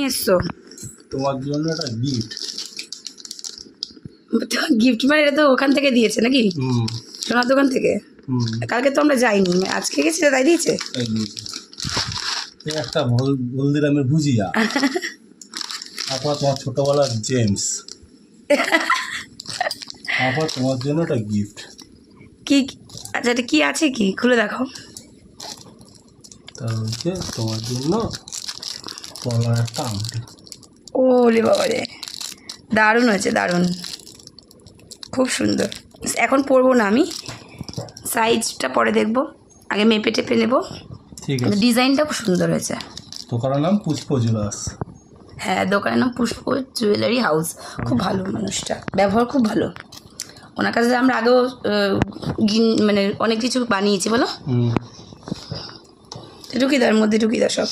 এসছো তোমার জন্য একটা গিফট। গিফট মানে এটা তো ওখান থেকে দিয়েছে নাকি? সোনার দোকান থেকে। কালকে তো আমরা যাইনি, আজকে গেছি তাই দিয়েছে। একটা হলদিরামের ভুজিয়া। তারপর তোমার ছোটবেলার জেমস। তারপর তোমার জন্য একটা গিফট। কি? আচ্ছা এটা কি আছে, কি খুলে দেখাও। তা হচ্ছে তোমার জন্য পলার একটা আংটি। ওরে বাবা রে, দারুণ হয়েছে, দারুণ, খুব সুন্দর। এখন পরবো না আমি, সাইজটা পরে দেখবো, আগে মেপে টেপে নেবো। ঠিক আছে, ডিজাইনটা খুব সুন্দর হয়েছে। দোকানের নাম পুষ্প জুয়েলার্স। হ্যাঁ, দোকানের নাম পুষ্প জুয়েলারি হাউস। খুব ভালো মানুষটা, ব্যবহার খুব ভালো। ওনার কাছে আমরা আগেও মানে অনেক কিছু বানিয়েছি। বলো, ঢুকিদার মধ্যে ঢুকিদার সব।